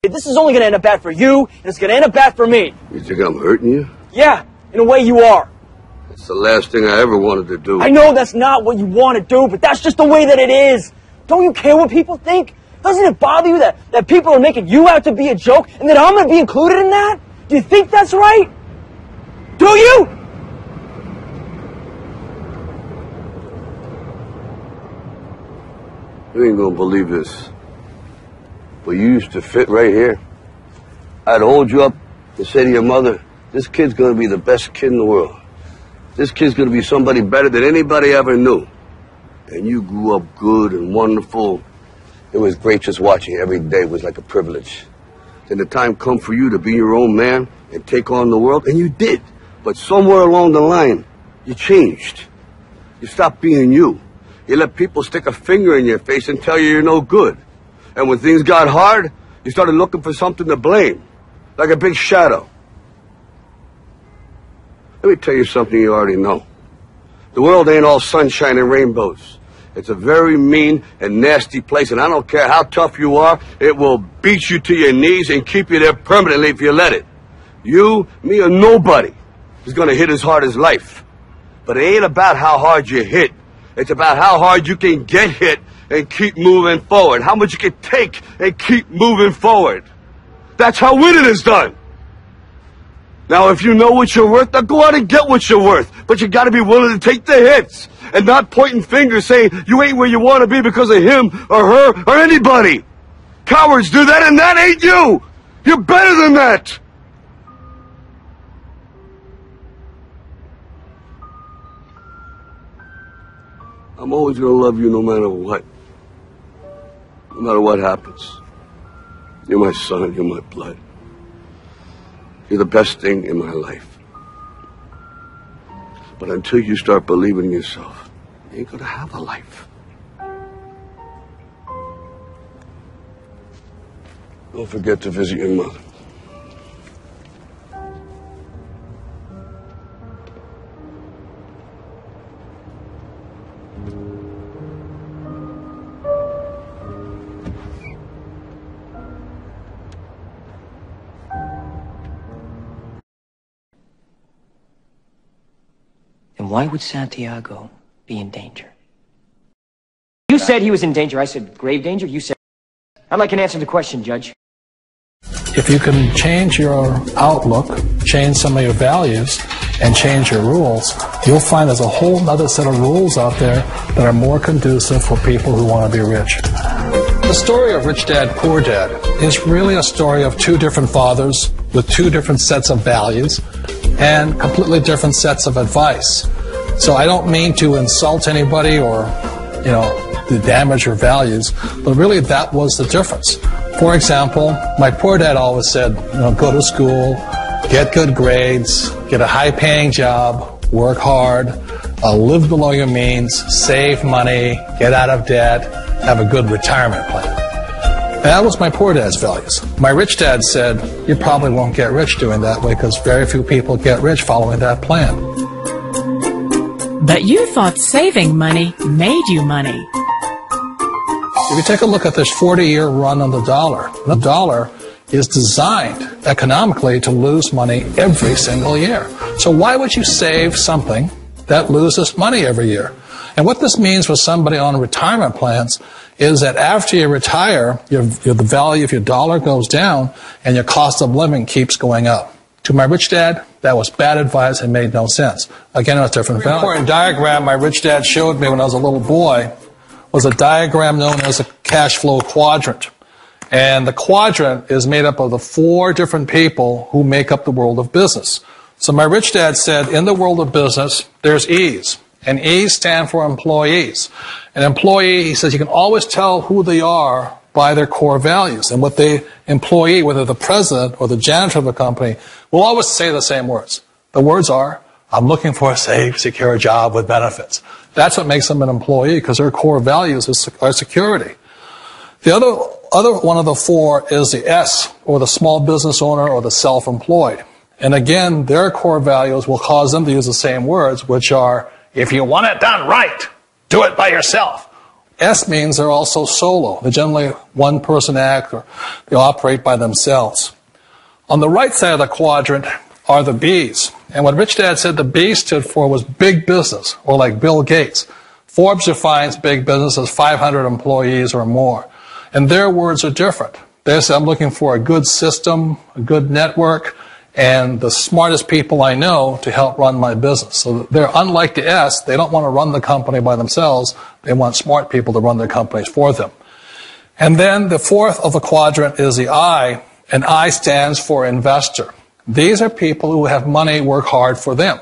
kid, this is only going to end up bad for you, and it's going to end up bad for me. You think I'm hurting you? Yeah, in a way you are. It's the last thing I ever wanted to do. I know that's not what you want to do, but that's just the way that it is. Don't you care what people think? Doesn't it bother you that people are making you out to be a joke, and that I'm going to be included in that? Do you think that's right? Do you? You ain't gonna believe this, but you used to fit right here. I'd hold you up and say to your mother, this kid's gonna be the best kid in the world. This kid's gonna be somebody better than anybody ever knew. And you grew up good and wonderful. It was great just watching you every day. It was like a privilege. Then the time come for you to be your own man and take on the world, and you did. But somewhere along the line, you changed. You stopped being you. You let people stick a finger in your face and tell you you're no good. And when things got hard, you started looking for something to blame, like a big shadow. Let me tell you something you already know. The world ain't all sunshine and rainbows. It's a very mean and nasty place, and I don't care how tough you are, it will beat you to your knees and keep you there permanently if you let it. You, me, or nobody is gonna hit as hard as life. But it ain't about how hard you hit. It's about how hard you can get hit and keep moving forward. How much you can take and keep moving forward. That's how winning is done. Now, if you know what you're worth, now go out and get what you're worth. But you gotta be willing to take the hits and not pointing fingers saying you ain't where you want to be because of him or her or anybody. Cowards do that, and that ain't you. You're better than that. I'm always gonna love you no matter what. No matter what happens. You're my son, you're my blood. You're the best thing in my life. But until you start believing in yourself, you ain't gonna have a life. Don't forget to visit your mother. And why would Santiago be in danger? You said he was in danger. I said grave danger. You said... I'd like an answer to the question, Judge. If you can change your outlook, change some of your values, and change your rules, you'll find there's a whole other set of rules out there that are more conducive for people who want to be rich. The story of Rich Dad, Poor Dad is really a story of two different fathers with two different sets of values and completely different sets of advice. So I don't mean to insult anybody or, to damage your values, but really that was the difference. For example, my poor dad always said, go to school, get good grades, get a high-paying job, work hard, live below your means, save money, get out of debt, have a good retirement plan. That was my poor dad's values. My rich dad said, you probably won't get rich doing that way because very few people get rich following that plan. But you thought saving money made you money. If you take a look at this 40-year run on the dollar is designed economically to lose money every single year. So why would you save something that loses money every year? And what this means for somebody on retirement plans is that after you retire, the value of your dollar goes down and your cost of living keeps going up. To my rich dad, that was bad advice and made no sense. Again, it was different value. An important diagram my rich dad showed me when I was a little boy was a diagram known as a cash flow quadrant. And the quadrant is made up of the 4 different people who make up the world of business. So my rich dad said, in the world of business, there's E's. And E's stand for employees. An employee, he says, you can always tell who they are by their core values. And what the employee, whether the president or the janitor of the company, will always say the same words. The words are, I'm looking for a safe, secure job with benefits. That's what makes them an employee, because their core values are security. The other one of the 4 is the S, or the small business owner or the self-employed. And again, their core values will cause them to use the same words, which are, if you want it done right, do it by yourself. S means they're also solo. They're generally one-person act, or they operate by themselves. On the right side of the quadrant are the B's. And what Rich Dad said the B stood for was big business, or like Bill Gates. Forbes defines big business as 500 employees or more. And their words are different. They say, I'm looking for a good system, a good network, and the smartest people I know to help run my business. So they're unlike the S. They don't want to run the company by themselves. They want smart people to run their companies for them. And then the fourth of the quadrant is the I, and I stands for investor. These are people who have money work hard for them.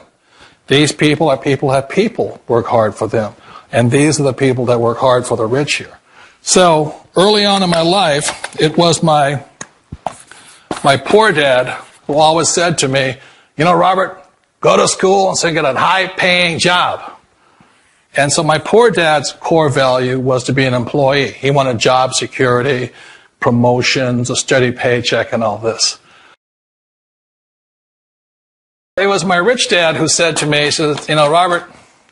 These people are people who have people work hard for them. And these are the people that work hard for the rich here. So early on in my life, it was my poor dad who always said to me, you know, Robert, go to school and so get a high-paying job. And so my poor dad's core value was to be an employee. He wanted job security, promotions, a steady paycheck, and all this. It was my rich dad who said to me, he said, you know, Robert,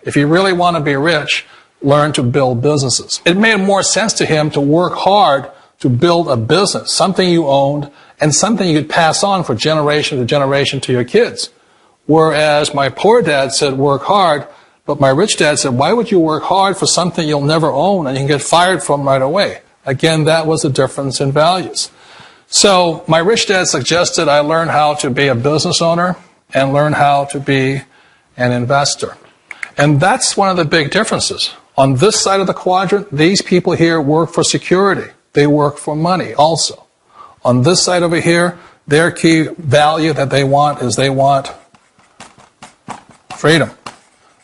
if you really want to be rich, learn to build businesses. It made more sense to him to work hard to build a business, something you owned, and something you could pass on for generation to generation to your kids. Whereas my poor dad said work hard, but my rich dad said, why would you work hard for something you'll never own and you can get fired from right away? Again, that was the difference in values. So my rich dad suggested I learn how to be a business owner and learn how to be an investor. And that's one of the big differences. On this side of the quadrant, these people here work for security. They work for money also. On this side over here, their key value that they want is they want freedom.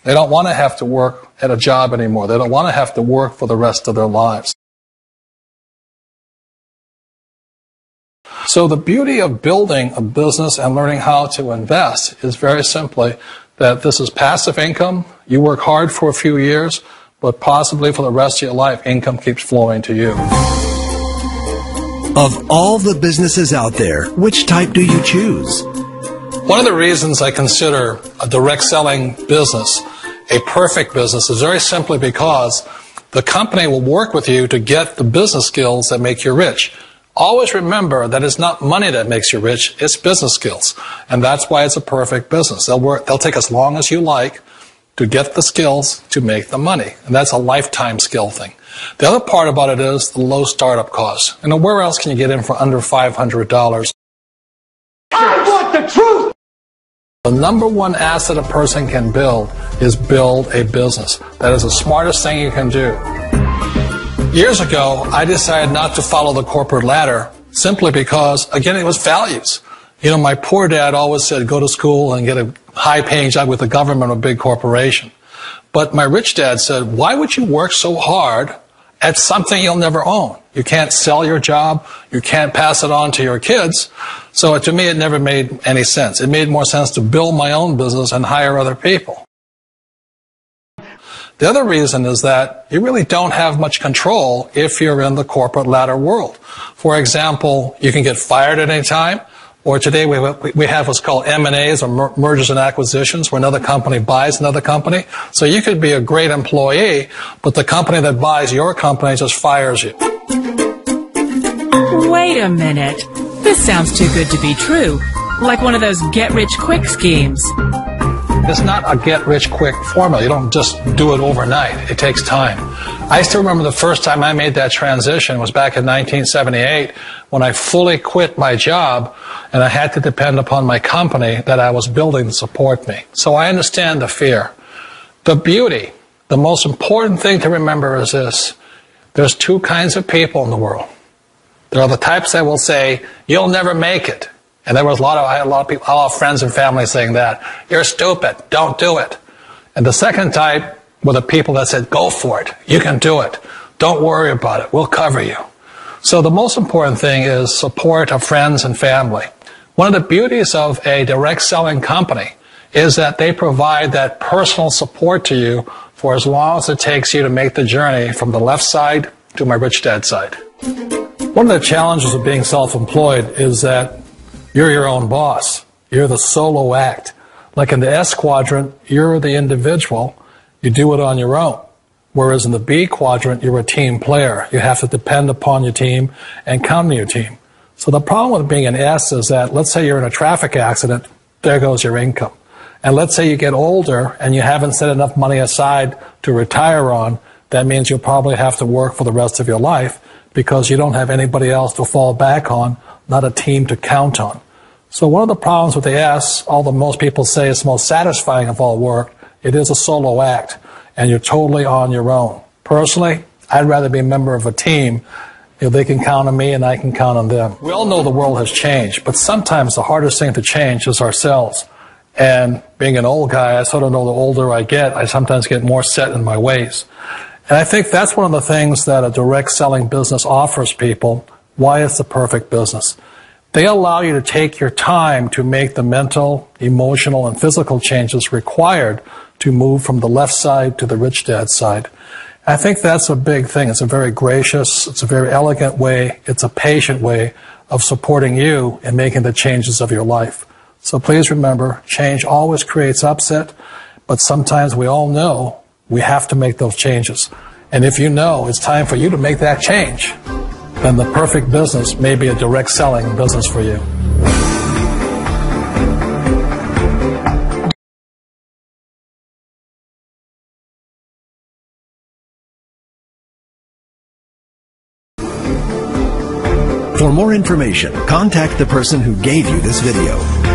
They don't want to have to work at a job anymore. They don't want to have to work for the rest of their lives. So the beauty of building a business and learning how to invest is very simply that this is passive income. You work hard for a few years, but possibly for the rest of your life, income keeps flowing to you. Of all the businesses out there, which type do you choose? One of the reasons I consider a direct selling business a perfect business is very simply because the company will work with you to get the business skills that make you rich. Always remember that it's not money that makes you rich, it's business skills. And that's why it's a perfect business. They'll take as long as you like to get the skills to make the money. And that's a lifetime skill thing. The other part about it is the low startup costs. You know, where else can you get in for under $500? I want the truth! The number one asset a person can build is build a business. That is the smartest thing you can do. Years ago, I decided not to follow the corporate ladder simply because, again, it was values. You know, my poor dad always said, go to school and get a high-paying job with the government or a big corporation. But my rich dad said, why would you work so hard at something you'll never own? You can't sell your job. You can't pass it on to your kids. So to me, it never made any sense. It made more sense to build my own business and hire other people. The other reason is that you really don't have much control if you're in the corporate ladder world. For example, you can get fired at any time. Or today we have what's called M&As, or mergers and acquisitions, where another company buys another company. So you could be a great employee, but the company that buys your company just fires you. Wait a minute. This sounds too good to be true. Like one of those get-rich-quick schemes. It's not a get-rich-quick formula. You don't just do it overnight. It takes time. I still remember the first time I made that transition was back in 1978 when I fully quit my job and I had to depend upon my company that I was building to support me. So I understand the fear. The beauty, the most important thing to remember is this. There's two kinds of people in the world. There are the types that will say, you'll never make it. And there was I had a lot of people, all friends and family saying that. You're stupid. Don't do it. And the second type were the people that said, go for it. You can do it. Don't worry about it. We'll cover you. So the most important thing is support of friends and family. One of the beauties of a direct selling company is that they provide that personal support to you for as long as it takes you to make the journey from the left side to my rich dad side. One of the challenges of being self-employed is that you're your own boss. You're the solo act. Like in the S quadrant, you're the individual. You do it on your own. Whereas in the B quadrant, you're a team player. You have to depend upon your team and count on your team. So the problem with being an S is that, let's say you're in a traffic accident, there goes your income. And let's say you get older and you haven't set enough money aside to retire on, that means you'll probably have to work for the rest of your life because you don't have anybody else to fall back on, not a team to count on. So one of the problems with the S, although most people say it's the most satisfying of all work, it is a solo act, and you're totally on your own. Personally, I'd rather be a member of a team if they can count on me and I can count on them. We all know the world has changed, but sometimes the hardest thing to change is ourselves. And being an old guy, I sort of know the older I get, I sometimes get more set in my ways. And I think that's one of the things that a direct selling business offers people, why it's the perfect business. They allow you to take your time to make the mental, emotional, and physical changes required to move from the left side to the rich dad side. I think that's a big thing. It's a very gracious, it's a very elegant way, it's a patient way of supporting you in making the changes of your life. So please remember, change always creates upset, but sometimes we all know we have to make those changes. And if you know it's time for you to make that change, then the perfect business may be a direct selling business for you. For more information, contact the person who gave you this video.